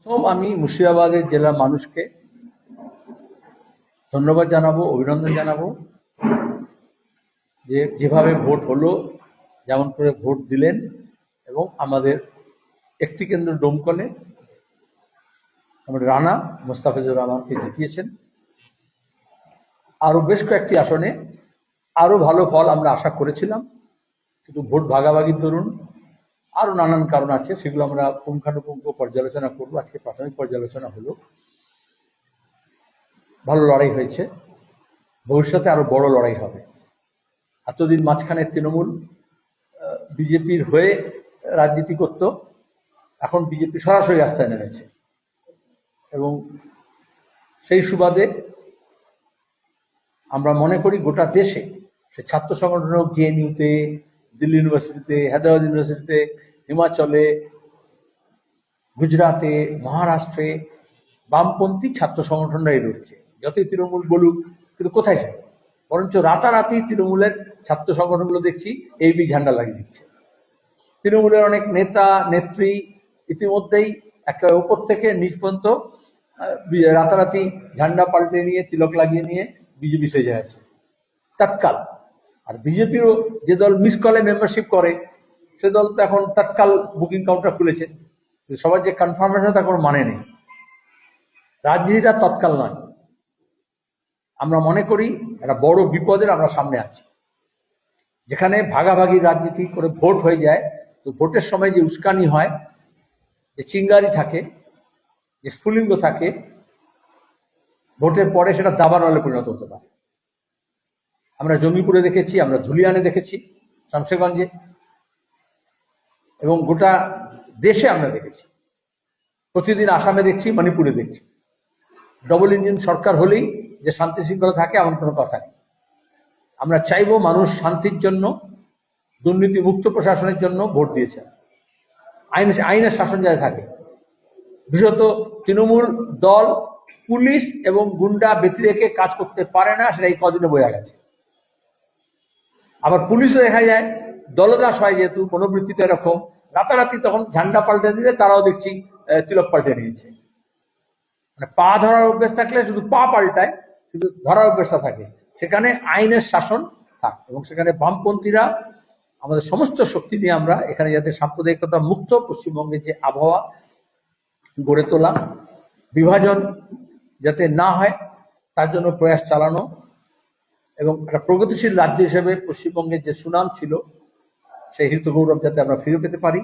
আমি মুর্শিদাবাদের জেলার মানুষকে ধন্যবাদ জানাবো, অভিনন্দন জানাবো যে যেভাবে ভোট হলো, যেমন করে ভোট দিলেন এবং আমাদের একটি কেন্দ্র ডোমকলে আমাদের রানা মোস্তাফিজুর রহমানকে জিতিয়েছেন। আরো বেশ কয়েকটি আসনে আরো ভালো ফল আমরা আশা করেছিলাম, কিন্তু ভোট ভাগাভাগির দরুন আরো নানান কারণ আছে, সেগুলো আমরা পুঙ্খানুপুঙ্খ পর্যালোচনা করব। আজকে প্রাথমিক পর্যালোচনা হলো। ভালো লড়াই হয়েছে, ভবিষ্যতে আরো বড় লড়াই হবে। এতদিন মাঝখানে তৃণমূল বিজেপির হয়ে রাজনীতি করত, এখন বিজেপি সরাসরি রাস্তায় নেমেছে এবং সেই সুবাদে আমরা মনে করি গোটা দেশে, সে ছাত্র সংগঠন হোক, জেএনইউতে, দিল্লি ইউনিভার্সিটিতে, হায়দ্রাবাদ ইউনিভার্সিটিতে, হিমাচলে, গুজরাটে, মহারাষ্ট্রে বামপন্থী ছাত্র সংগঠনরাই রয়েছে। যতই তৃণমূল বলুক, কিন্তু কোথায় যাবে? বরঞ্চ রাতারাতি তৃণমূলের ছাত্র সংগঠনগুলো দেখছি এবি ঝান্ডা লাগিয়ে দিচ্ছে। তৃণমূলের অনেক নেতা নেত্রী ইতিমধ্যেই একে উপর থেকে নিচ পর্যন্ত রাতারাতি ঝান্ডা পাল্টে নিয়ে, তিলক লাগিয়ে নিয়ে বিজেপি সেজে আছে তৎকাল। আর বিজেপিরও যে দল মিস কলে মেম্বারশিপ করে, সে দল তো এখন তৎকাল বুকিং কাউন্টার খুলেছে। সবার যে কনফার্মেশন, তার কোনো মানে নেই। রাজনীতিটা তৎকাল নয়। আমরা মনে করি একটা বড় বিপদের আমরা সামনে আছি, যেখানে ভাগাভাগি রাজনীতি করে ভোট হয়ে যায়। তো ভোটের সময় যে উস্কানি হয়, যে চিঙ্গারি থাকে, যে স্ফুলিঙ্গ থাকে, ভোটের পরে সেটা দাবানলে পরিণত হতে পারে। আমরা জঙ্গিপুরে দেখেছি, আমরা ধুলিয়ানে দেখেছি, শামশেরগঞ্জে, এবং গোটা দেশে আমরা দেখেছি। প্রতিদিন আসামে দেখছি, মণিপুরে দেখছি। ডবল ইঞ্জিন সরকার হলেই যে শান্তি শৃঙ্খলা থাকে এমন কোনো কথা নেই। আমরা চাইবো মানুষ শান্তির জন্য, দুর্নীতি মুক্ত প্রশাসনের জন্য ভোট দিয়েছে। আইনের শাসন যাতে থাকে। বিশেষত তৃণমূল দল পুলিশ এবং গুন্ডা ব্যতি রেখে কাজ করতে পারে না, সেটা এই কদিনে বোঝা গেছে। আবার পুলিশও দেখা যায় দলদাস হয়, যেহেতু মনোবৃত্তিতে এরকম, রাতারাতি তখন ঝান্ডা পাল্টে দিলে তারাও দেখছি তিলক পাল্টে নিয়েছে। মানে পা ধরার অভ্যেস থাকলে শুধু পা পাল্টায়, কিন্তু ধরার অভ্যেসটা থাকে। সেখানে আইনের শাসন থাক, এবং সেখানে বামপন্থীরা আমাদের সমস্ত শক্তি নিয়ে আমরা এখানে যাতে সাম্প্রদায়িকতা মুক্ত পশ্চিমবঙ্গের যে আবহাওয়া গড়ে তোলা, বিভাজন যাতে না হয় তার জন্য প্রয়াস চালানো, এবং একটা প্রগতিশীল রাজ্য হিসেবে পশ্চিমবঙ্গের যে সুনাম ছিল, সেই হৃত গৌরব যাতে আমরা ফিরে পেতে পারি।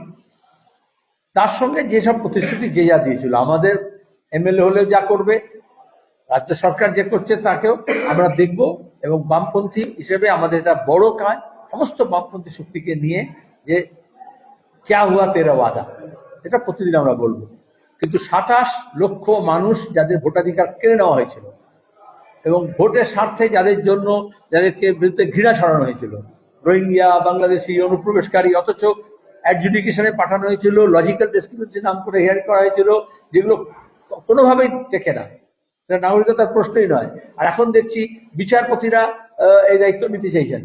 তার সঙ্গে যেসব প্রতিশ্রুতি যে যা দিয়েছিল, আমাদের এমএলএ হলেও যা করবে, রাজ্য সরকার যে করছে তাকেও আমরা দেখব, এবং বামপন্থী হিসেবে আমাদের এটা বড় কাজ, সমস্ত বামপন্থী শক্তিকে নিয়ে, যে ক্যা হুয়া তেরা ওয়াদা, এটা প্রতিদিন আমরা বলবো। কিন্তু 27 লক্ষ মানুষ যাদের ভোটাধিকার কেড়ে নেওয়া হয়েছিল, এবং ভোটের স্বার্থে যাদেরকে বিরুদ্ধে ঘৃণা ছড়ানো হয়েছিল, রোহিঙ্গা, বাংলাদেশি অনুপ্রবেশকারী, অথচ অ্যাডজুডিকেশনে পাঠানো হয়েছিল, লজিক্যাল ডিসক্রিমিনেন্সি নাম করে হিয়ারিং করা হয়েছিল, যেগুলো কোনোভাবেই টেকে না, সেটা নাগরিকতার প্রশ্নই নয়। আর এখন দেখছি বিচারপতিরা এই দায়িত্ব নিতে চাইছেন।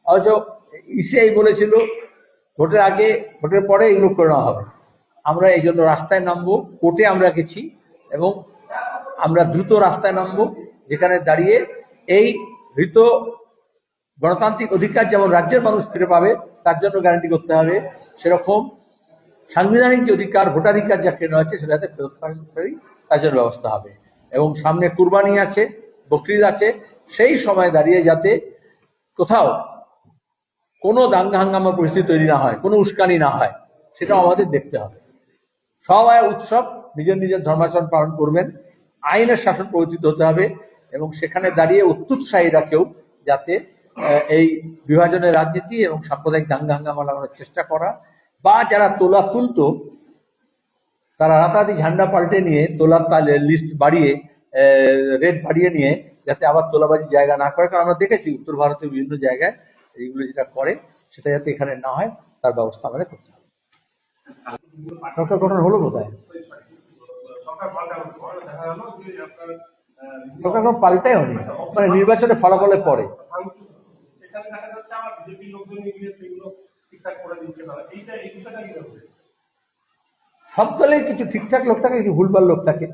অথচ ইসিআই বলেছিল ভোটের আগে, ভোটের পরে এগুলো করে নেওয়া হবে। আমরা এই জন্য রাস্তায় নামবো, কোর্টে আমরা গেছি, এবং আমরা দ্রুত রাস্তায় নামবো, যেখানে দাঁড়িয়ে এই হৃত গণতান্ত্রিক অধিকার যেমন রাজ্যের মানুষ ফিরে পাবে, তার জন্য গ্যারান্টি করতে হবে, সেরকম সাংবিধানিক যে অধিকার, ভোটাধিকার যা কেন আছে, সেটা যাতে ফেরত পাই, তার জন্য ব্যবস্থা হবে। এবং সামনে কুরবানি আছে, বকরিদ আছে, সেই সময় দাঁড়িয়ে যাতে কোথাও কোনো দাঙ্গা হাঙ্গামার পরিস্থিতি তৈরি না হয়, কোনো উস্কানি না হয়, সেটাও আমাদের দেখতে হবে। সবাই উৎসব নিজের নিজের ধর্মাচরণ পালন করবেন, আইনের শাসন প্রবর্তিত হতে হবে, এবং সেখানে দাঁড়িয়ে অত্যুৎসাহীরা কেউ যাতে এই বিভাজনের রাজনীতি এবং সাম্প্রদায়িক দাঙ্গা হাঙ্গামা লাগানোর চেষ্টা করা, বা যারা তোলা তুলতো, তারা রাতারাতি ঝান্ডা পাল্টে নিয়ে তোলার লিস্ট বাড়িয়ে, রেট বাড়িয়ে নিয়ে যাতে আবার তোলাবাজির জায়গা না করে। কারণ আমরা দেখেছি উত্তর ভারতের বিভিন্ন জায়গায় এইগুলো যেটা করে, সেটা যাতে এখানে না হয় তার ব্যবস্থা আমাদের করতে হবে। সরকার গঠন হলো কোথায়? সরকার কোনো পাল্টাই হয়নি, মানে নির্বাচনের ফলাফলের পরে। সব দলে কিছু ঠিকঠাক লোক থাকে, কিছু ভুলভাল লোক থাকে।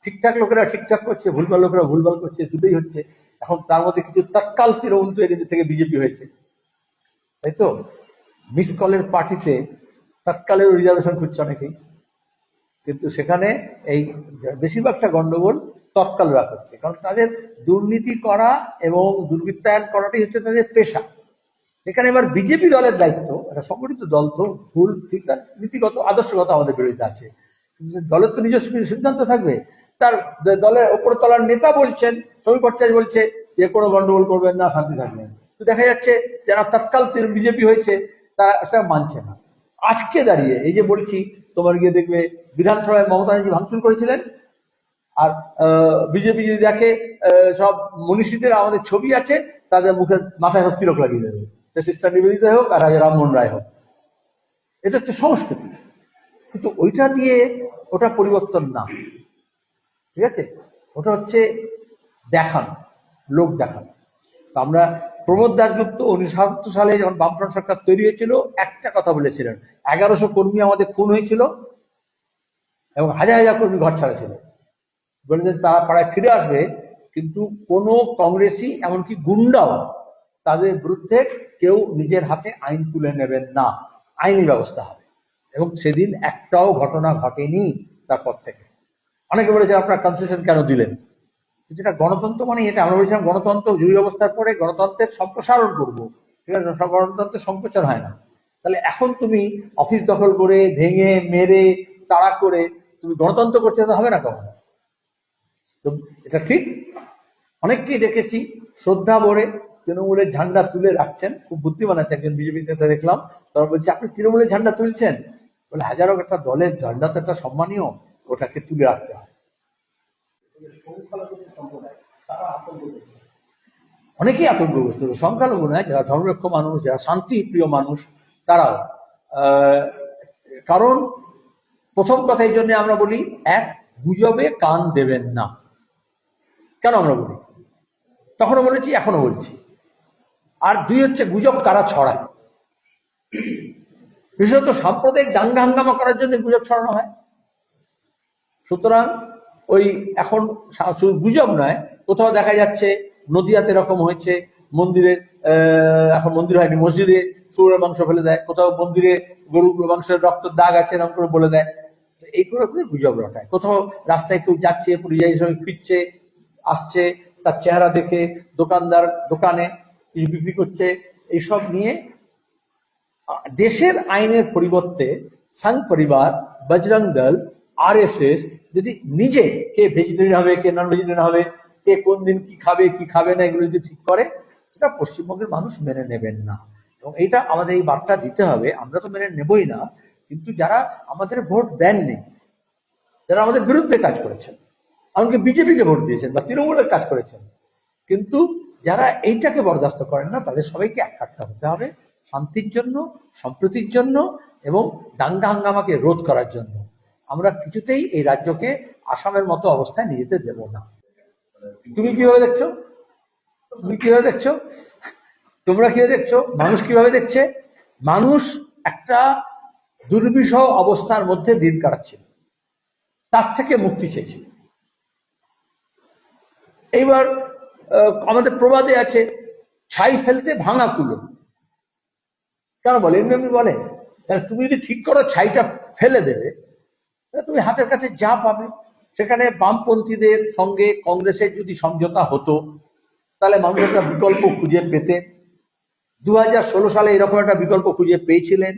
ঠিকঠাক লোকেরা ঠিকঠাক করছে, ভুলভাল লোকেরা ভুলভাল করছে, দুটোই হচ্ছে। এখন তার মধ্যে কিছু তৎকাল তৃণমূল তৈরি থেকে বিজেপি হয়েছে, তাই তো। মিস কলের পার্টিতে তৎকালের রিজার্ভেশন খুঁজছে অনেকেই, কিন্তু সেখানে এই বেশিরভাগটা গন্ডগোল তৎকালরা করছে, কারণ তাদের দুর্নীতি করা এবং দুর্বৃত্তায়ন করাটাই হচ্ছে তাদের পেশা। এখানে এবার বিজেপি দলের দায়িত্ব, এটা সংগঠিত দল তো, ভুল ঠিক তার নীতিগত আদর্শগত আমাদের বিরোধিতা আছে, কিন্তু দলের তো নিজস্ব কিছু সিদ্ধান্ত থাকবে। তার দলের ওপর তলার নেতা বলছেন, শ্রমিক ভট্টাচার্য বলছে যে কোনো গন্ডগোল করবেন না, শান্তি থাকবেন। তো দেখা যাচ্ছে যারা তৎকাল বিজেপি হয়েছে তারা সেটা মানছে না। আজকে দাঁড়িয়ে এই যে বলছি, তোমার গিয়ে দেখবে বিধানসভায় মমতা ব্যানার্জি ভাঙচুর করেছিলেন, আর বিজেপি যদি দেখে সব মনীষীদের আমাদের ছবি আছে, তাদের মুখে মাথায় হোক তিলক লাগিয়ে দেবে, সে সিস্টার নিবেদিতা হোক আর রাজা রামমোহন রায় হোক। এটা হচ্ছে সংস্কৃতি, কিন্তু ওইটা দিয়ে ওটা পরিবর্তন না, ঠিক আছে। ওটা হচ্ছে দেখানো, লোক দেখানো। তো আমরা প্রমোদ দাশগুপ্ত 1977 সালে যখন বামফ্রন্ট সরকার তৈরি হয়েছিল, একটা কথা বলেছিলেন, 1100 কর্মী আমাদের খুন হয়েছিল এবং হাজার হাজার কর্মী ঘর ছাড়া ছিল। বলেছেন তারা পাড়ায় ফিরে আসবে, কিন্তু কোনো কংগ্রেসই এমনকি গুন্ডাও তাদের বিরুদ্ধে কেউ নিজের হাতে আইন তুলে নেবেন না, আইনি ব্যবস্থা হবে। এবং সেদিন একটাও ঘটনা ঘটেনি তারপর থেকে। অনেকে বলেছে আপনারা কনসেশন কেন দিলেন, যেটা গণতন্ত্র মানে এটা। আমরা বলেছিলাম গণতন্ত্র জরুরি অবস্থার পরে গণতন্ত্রের সম্প্রসারণ করবো, ঠিক আছে, গণতন্ত্রের সংকোচন হয় না। তাহলে এখন তুমি অফিস দখল করে ভেঙে মেরে তাড়া করে তুমি গণতন্ত্র করতে হবে না কখনো। তো এটা ঠিক। অনেককেই দেখেছি শ্রদ্ধা ভরে তৃণমূলের ঝান্ডা তুলে রাখছেন, খুব বুদ্ধিমান আছে একজন বিজেপি নেতা দেখলাম, তারা বলছে আপনি তৃণমূলের ঝান্ডা তুলছেন, বলে হাজারো একটা দলের ঝান্ডা তো একটা সম্মানীয়, ওটাকে তুলে রাখতে হয়। অনেকেই আতঙ্কগ্রস্ত, সংখ্যালঘু নয়, যারা ধর্মনিরপেক্ষ মানুষ, যারা শান্তি প্রিয় মানুষ, তারাও। কারণ প্রথম কথা এই জন্য আমরা বলি, এক, গুজবে কান দেবেন না। কেন আমরা বলি, তখনও বলেছি এখনো বলছি। আর দুই হচ্ছে গুজব কারা ছড়ায়, বিশেষত সাম্প্রদায়িক দাঙ্গা হাঙ্গামা করার জন্য গুজব ছড়ানো হয়। সুতরাং ওই এখন শুধু গুজব নয়, কোথাও দেখা যাচ্ছে নদিয়াতে এরকম হয়েছে, মন্দিরে এখন মন্দির হয়নি, মসজিদে শুয়োরের মাংস ফেলে দেয়, কোথাও মন্দিরে গরুর মাংসের রক্তের দাগ আছে এরকম করে বলে দেয়। এইগুলো করে গুজব রটায়। কোথাও রাস্তায় কেউ যাচ্ছে, পরিযায়ী শ্রমিক ফিরছে আসছে, তার চেহারা দেখে দোকানদার দোকানে কিছু বিক্রি করছে, এইসব নিয়ে দেশের আইনের পরিবর্তে সংঘ পরিবার, বজরং দল, আরএসএস যদি নিজে কে ভেজিটেরিয়ান হবে, কে নন ভেজিটেরিয়ান হবে, কে কোন দিন কি খাবে কি খাবে না, এগুলো যদি ঠিক করে, সেটা পশ্চিমবঙ্গের মানুষ মেনে নেবেন না। এবং এটা আমাদের এই বার্তা দিতে হবে, আমরা তো মেনে নেবই না, কিন্তু যারা আমাদের ভোট দেননি, যারা আমাদের বিরুদ্ধে কাজ করেছেন, এমনকি বিজেপিকে ভোট দিয়েছেন বা তৃণমূলের কাজ করেছেন, কিন্তু যারা এইটাকে বরদাস্ত করেন না, তাদের সবাইকে এককাট্টা হতে হবে শান্তির জন্য, সম্প্রীতির জন্য এবং দাঙ্গা হাঙ্গামাকে রোধ করার জন্য। আমরা কিছুতেই এই রাজ্যকে আসামের মতো অবস্থায় নিয়ে যেতে দেব না। তুমি কিভাবে দেখছো? তুমি কিভাবে দেখছো? তোমরা কিভাবে দেখছো? মানুষ কিভাবে দেখছে? মানুষ একটা দুর্বিষহ অবস্থার মধ্যে দিন কাটাচ্ছিল, তার থেকে মুক্তি চেয়েছিল। এইবার আমাদের প্রবাদে আছে, ছাই ফেলতে ভাঙা কুলো। কেন বলে? এমনি এমনি বলে। তাহলে তুমি যদি ঠিক করো ছাইটা ফেলে দেবে, তুমি হাতের কাছে যা পাবে। সেখানে বামপন্থীদের সঙ্গে কংগ্রেসের যদি সমঝোতা হতো, তাহলে মানুষ একটা বিকল্প খুঁজে পেতে। 2016 সালে এরকম একটা বিকল্প খুঁজে পেয়েছিলেন।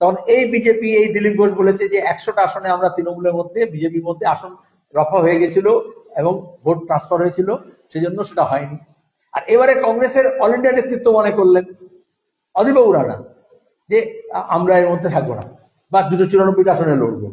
তখন এই বিজেপি, এই দিলীপ ঘোষ বলেছে যে 100টা আসনে আমরা তৃণমূলের মধ্যে, বিজেপির মধ্যে আসন রফা হয়ে গেছিল এবং ভোট ট্রান্সফার হয়েছিল, সেজন্য সেটা হয়নি। আর এবারে কংগ্রেসের অল ইন্ডিয়া নেতৃত্ব মনে করলেন, অধীরবাবু রানা, যে আমরা এর মধ্যে থাকবো না বা 294টা আসনে লড়বো।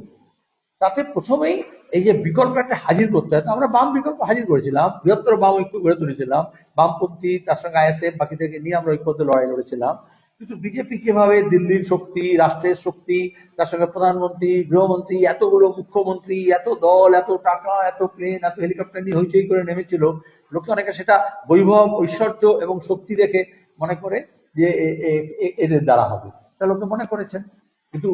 তাতে প্রথমেই এই যে বিকল্প একটা হাজির করতে হয়, আমরা বাম বিকল্প হাজির করেছিলাম, বৃহত্তর বাম ঐক্য গড়ে তুলেছিলাম, বামপন্থী তার সঙ্গে আইএসএফ বাকিদেরকে নিয়ে আমরা ঐক্যবদ্ধ লড়াই লড়েছিলাম। কিন্তু বিজেপি যেভাবে দিল্লির শক্তি, রাষ্ট্রের শক্তি, তার সঙ্গে প্রধানমন্ত্রী, গৃহমন্ত্রী, এতগুলো মুখ্যমন্ত্রী, এত দল, এত টাকা, এত প্লেন, এত হেলিকপ্টার নিয়ে হইচই করে নেমেছিল, লোকে অনেকে সেটা বৈভব, ঐশ্বর্য এবং শক্তি দেখে মনে করে যে এদের দ্বারা হবে, সেটা লোকে মনে করেছেন। কিন্তু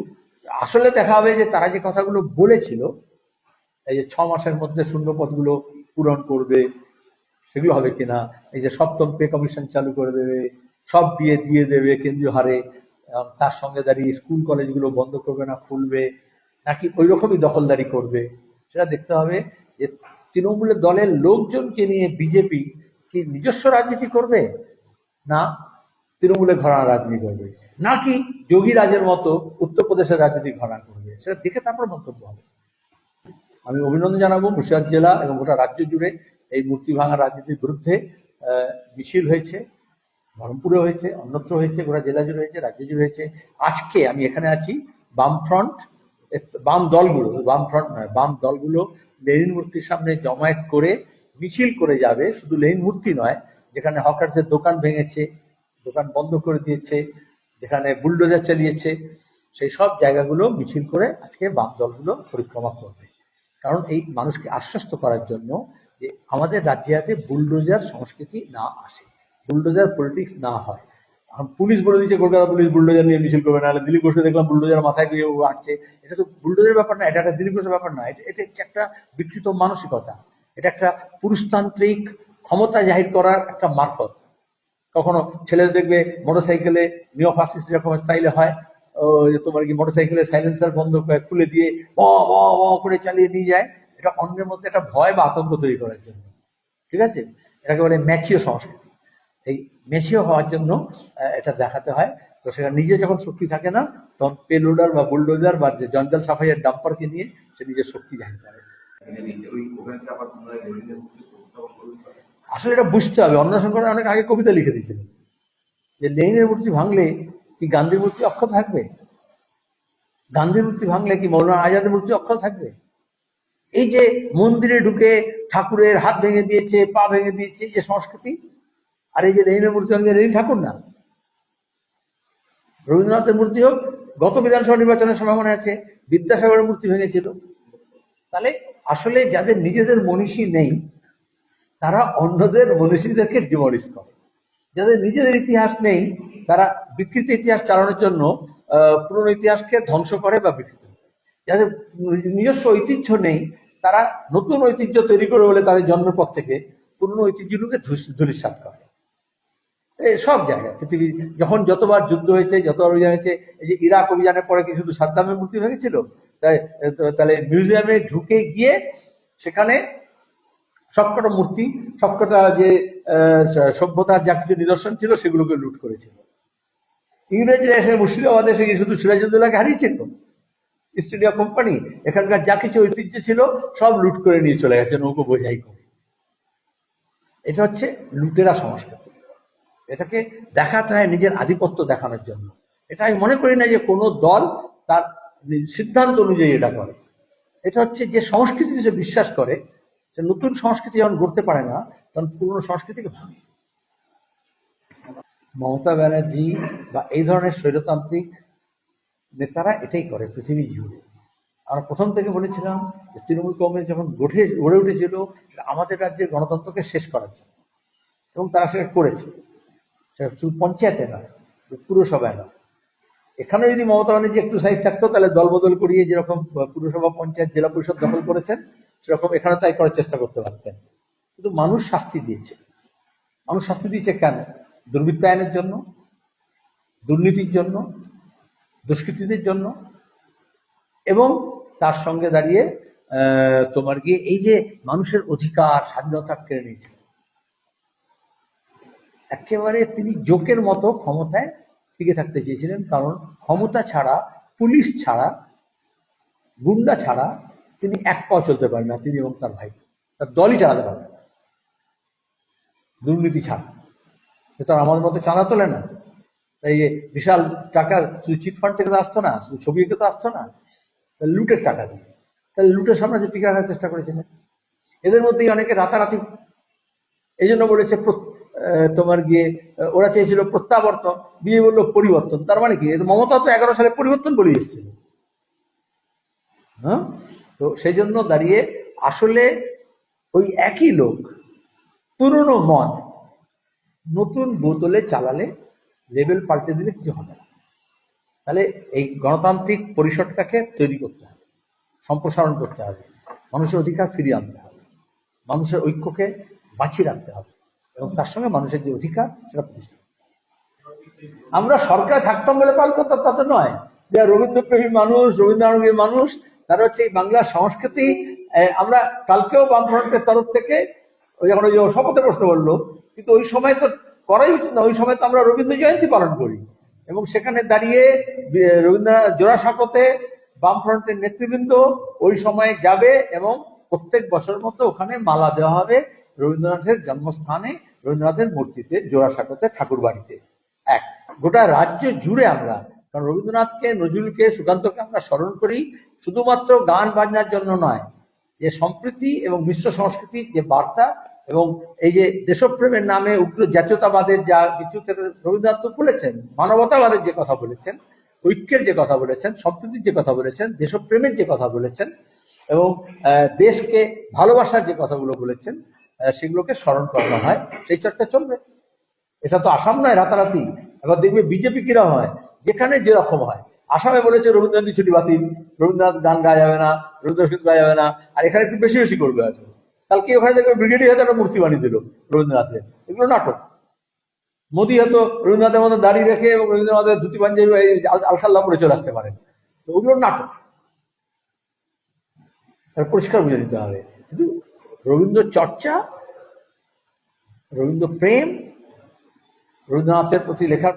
আসলে দেখা হবে যে তারা যে কথাগুলো বলেছিল, এই যে 6 মাসের মধ্যে শূন্যপদগুলো পূরণ করবে, সেগুলো হবে কিনা, এই যে 7ম পে কমিশন চালু করে দেবে, সব দিয়ে দেবে কেন্দ্রীয় হারে, তার সঙ্গে দাঁড়িয়ে স্কুল কলেজগুলো বন্ধ করবে না, খুলবে, নাকি ওই রকমই দখলদারি করবে, সেটা দেখতে হবে। যে তৃণমূলের দলের লোকজনকে নিয়ে বিজেপি কি নিজস্ব রাজনীতি করবে, না তৃণমূলের ঘরানা রাজনীতি করবে, নাকি যোগী রাজের মতো উত্তরপ্রদেশের রাজনীতি ঘরানা করবে, সেটা দেখে তারপর মন্তব্য হবে। আমি অভিনন্দন জানাবো মুর্শিদাবাদ জেলা এবং গোটা রাজ্য জুড়ে এই মূর্তি ভাঙা রাজনীতির বিরুদ্ধে মিছিল হয়েছে, বহরমপুরে হয়েছে, অন্যত্র হয়েছে, গোটা জেলা জুড়ে হয়েছে, রাজ্য জুড়ে হয়েছে। আজকে আমি এখানে আছি, বামফ্রন্ট, বাম দলগুলো, বাম ফ্রন্ট নয়, বাম দলগুলো লেনিন মূর্তির সামনে জমায়েত করে মিছিল করে যাবে। শুধু লেনিন মূর্তি নয়, যেখানে হকারদের দোকান ভেঙেছে, দোকান বন্ধ করে দিয়েছে, যেখানে বুলডোজার চালিয়েছে, সেই সব জায়গাগুলো মিছিল করে আজকে বাম দলগুলো পরিক্রমা করবে। কারণ এই মানুষকে আশ্বস্ত করার জন্য যে আমাদের রাজ্যে যাতে বুলডোজার সংস্কৃতি না আসে, বুলডোজার পলিটিক্স না হয়। এখন পুলিশ বলে দিচ্ছে কলকাতা পুলিশ বুলডোজার নিয়ে মিছিল করবে না, দিলীপ ঘোষকে দেখলাম বুলডোজার মাথায় গিয়ে আটছে। এটা তো বুলডোজারের ব্যাপার না, এটা একটা দিলীপ ঘোষের ব্যাপার না, এটা হচ্ছে একটা বিকৃত মানসিকতা, এটা একটা পুরুষতান্ত্রিক ক্ষমতা জাহির করার একটা মারফত। কখনো ছেলেদের দেখবে মোটরসাইকেলে নিও ফাসিস্ট এরকম স্টাইলে হয়, তোমার কি মোটরসাইকেলের সাইলেন্সার বন্ধ খুলে দিয়ে করে চালিয়ে নিয়ে যায়, এটা অন্যের মধ্যে একটা ভয় বা আতঙ্ক তৈরি করার জন্য। ঠিক আছে, এটাকে বলে ম্যাচিও সংস্কৃতি। এই ম্যাচিও হওয়ার জন্য এটা দেখাতে হয়। তো সেটা নিজে যখন শক্তি থাকে না, তখন পেলোডার বা বুলডোজার বা যে জঞ্জাল সাফাইয়ের ডাম্পারকে নিয়ে সে নিজের শক্তি জাহির করে। আসলে এটা বুঝতে হবে, অন্নশঙ্কর অনেক আগে কবিতা লিখে দিয়েছিল যে লেনিনের মূর্তি ভাঙলে কি গান্ধীর মূর্তি অক্ষত থাকবে, গান্ধীর মূর্তি ভাঙলে কি মৌলানা আজাদের মূর্তি অক্ষত থাকবে। এই যে মন্দিরে ঢুকে ঠাকুরের হাত ভেঙে দিয়েছে, পা ভেঙে দিয়েছে, এই যে সংস্কৃতি, আর এই যে লেনিনের মূর্তি ভাঙলে লেনিন ঠাকুর না, রবীন্দ্রনাথের মূর্তি হোক, গত বিধানসভা নির্বাচনের সময় মনে আছে বিদ্যাসাগরের মূর্তি ভেঙেছিল। তাহলে আসলে যাদের নিজেদের মনীষী নেই, তারা অন্যদের মনীষীদেরকে ডিমলিশ করে। যাদের নিজেদের ইতিহাস নেই, তারা বিকৃত ইতিহাস চালানোর জন্য পুরনো ইতিহাসকে ধ্বংস করে বা বিকৃত করে। যাদের নিজস্ব ঐতিহ্য নেই, তারা নতুন ঐতিহ্য তৈরি করে বলে তাদের জন্মের পর থেকে পুরনো ঐতিহ্যগুলোকে ধূলিসাৎ করে। সব জায়গায় পৃথিবী যখন যতবার যুদ্ধ হয়েছে, যতবার অভিযান হয়েছে, এই যে ইরাক অভিযানের পরে কি শুধু সাদ্দামের মূর্তি ভেঙেছিল? তাহলে মিউজিয়ামে ঢুকে গিয়ে সেখানে সবকটা মূর্তি, সবকটা যে সভ্যতার যা কিছু নিদর্শন ছিল সেগুলোকে লুট করেছিল। ইংরেজরা এসে মুর্শিদাবাদে এসে শুধু সিরাজউদ্দৌলাকে হারিয়েছিল, ইস্ট ইন্ডিয়া কোম্পানি এখানকার যা কিছু ঐতিহ্য ছিল সব লুট করে নিয়ে চলে গেছে নৌকো বোঝাই করে। এটা হচ্ছে লুটেরা সংস্কৃতি। এটাকে দেখাতে হয় নিজের আধিপত্য দেখানোর জন্য। এটা আমি মনে করি না যে কোনো দল তার সিদ্ধান্ত অনুযায়ী এটা করে। এটা হচ্ছে যে সংস্কৃতিতে সে বিশ্বাস করে, সে নতুন সংস্কৃতি যখন গড়তে পারে না, তখন পুরনো সংস্কৃতিকে ভাঙে। মমতা ব্যানার্জি বা এই ধরনের স্বৈরতান্ত্রিক নেতারা এটাই করে পৃথিবী জুড়ে। আমরা প্রথম থেকে বলেছিলাম যে তৃণমূল কংগ্রেস যখন গড়ে উঠেছিল আমাদের রাজ্যের গণতন্ত্রকে শেষ করার জন্য, এবং তারা সেটা করেছে। সেটা শুধু পঞ্চায়েতে নয়, পুরসভায় নয়। এখানে যদি মমতা ব্যানার্জি একটু সাইজ থাকতো, তাহলে দল বদল করিয়ে যেরকম পুরসভা, পঞ্চায়েত, জেলা পরিষদ দখল করেছেন, সেরকম এখানে তাই করার চেষ্টা করতে পারতেন। কিন্তু মানুষ শাস্তি দিয়েছে। মানুষ শাস্তি দিয়েছে কেন? দুর্বৃত্তায়নের জন্য, দুর্নীতির জন্য, দুষ্কৃতীদের জন্য, এবং তার সঙ্গে দাঁড়িয়ে তোমার গিয়ে এই যে মানুষের অধিকার, স্বাধীনতা কেড়ে নিয়েছে। একেবারে তিনি জোকের মতো ক্ষমতায় টিকে থাকতে চেয়েছিলেন, কারণ ক্ষমতা ছাড়া, পুলিশ ছাড়া, গুন্ডা ছাড়া তিনি এক পাও চলতে পারেন না, তিনি এবং তার ভাই, তার দলই চালাতে পারবেন না দুর্নীতি ছাড়া। তার আমাদের মতো চাঁদা তোলে না, এই যে বিশাল টাকা শুধু চিটফান্ড থেকে তো আসতো না, শুধু ছবি এঁকে তো আসতো না, লুটের টাকা দিয়ে। তাহলে লুটের সাম্রাজ্য টিকে রাখার চেষ্টা করেছিলেন। এদের মধ্যেই অনেকে রাতারাতি, এই জন্য বলেছে তোমার গিয়ে ওরা চেয়েছিল প্রত্যাবর্তন, বিয়ে বললো পরিবর্তন। তার মানে কি? মমতা তো 11 সালে পরিবর্তন বলে এসেছিল। হ্যাঁ, তো সেই জন্য দাঁড়িয়ে আসলে ওই একই লোক পুরনো মদ নতুন বোতলে চালালে লেবেল পাল্টে দিলে কিছু হবে না। তাহলে এই গণতান্ত্রিক পরিসরটাকে তৈরি করতে হবে, সম্প্রসারণ করতে হবে, মানুষের অধিকার ফিরিয়ে আনতে হবে, মানুষের ঐক্যকে বাঁচিয়ে রাখতে হবে এবং তার সঙ্গে মানুষের যে অধিকার সেটা প্রতিষ্ঠা। আমরা সরকারে থাকতাম বলে পাল করতাম তা তো নয়। যে রবীন্দ্রপ্রেমী মানুষ, রবীন্দ্রানুরাগী মানুষ, তারা হচ্ছে এই বাংলার সংস্কৃতি। আমরা কালকেও বামফ্রন্টের তরফ থেকে ওই যখন ওই শপথে প্রশ্ন বললো, কিন্তু ওই সময় তো করাই উচিত না। ওই সময় তো আমরা রবীন্দ্র জয়ন্তী পালন করি এবং সেখানে দাঁড়িয়ে রবীন্দ্রনাথ জোড়াসাঁকোতে বামফ্রন্টের নেতৃবৃন্দ ওই সময় যাবে এবং প্রত্যেক বছরের মতো ওখানে মালা দেওয়া হবে রবীন্দ্রনাথের জন্মস্থানে, রবীন্দ্রনাথের মূর্তিতে, জোড়াসাঁকোতে, ঠাকুর বাড়িতে। এক গোটা রাজ্য জুড়ে আমরা, কারণ রবীন্দ্রনাথকে, নজরুলকে, সুকান্তকে আমরা স্মরণ করি শুধুমাত্র গান বাজনার জন্য নয়, যে সম্প্রীতি এবং মিশ্র সংস্কৃতির যে বার্তা এবং এই যে দেশপ্রেমের নামে উগ্র জাতীয়তাবাদের যা কিছু রবীন্দ্রনাথ বলেছেন, মানবতাবাদের যে কথা বলেছেন, ঐক্যের যে কথা বলেছেন, সম্প্রীতির যে কথা বলেছেন, দেশপ্রেমের যে কথা বলেছেন এবং দেশকে ভালোবাসার যে কথাগুলো বলেছেন, সেগুলোকে স্মরণ করানো হয়। সেই চর্চা চলবে। এটা তো আসাম নয় রাতারাতি। এবার দেখবে বিজেপি কিরকম হয়, যেখানে যেরকম হয়। আসামে বলেছে রবীন্দ্রনাথ ছুটি বাতিল, রবীন্দ্রনাথ গান গাওয়া যাবে না, রবীন্দ্রসঙ্গীত গাওয়া যাবে না, আর এখানে একটু বেশি বেশি করবে। আছে কালকে ওখানে দেখবে ব্রিগেডিয়ার হয়তো একটা মূর্তি বানিয়ে দিল রবীন্দ্রনাথের। এগুলো নাটক। মোদী হয়তো রবীন্দ্রনাথের মধ্যে দাঁড়িয়ে রেখে এবং রবীন্দ্রনাথের ধুতি পাঞ্জাবি আলখাল্লা পরে চলে আসতে পারেন। তো ওগুলো নাটক, পরিষ্কার বুঝে নিতে হবে। কিন্তু রবীন্দ্র চর্চা, রবীন্দ্র প্রেম, রবীন্দ্রনাথের প্রতি লেখার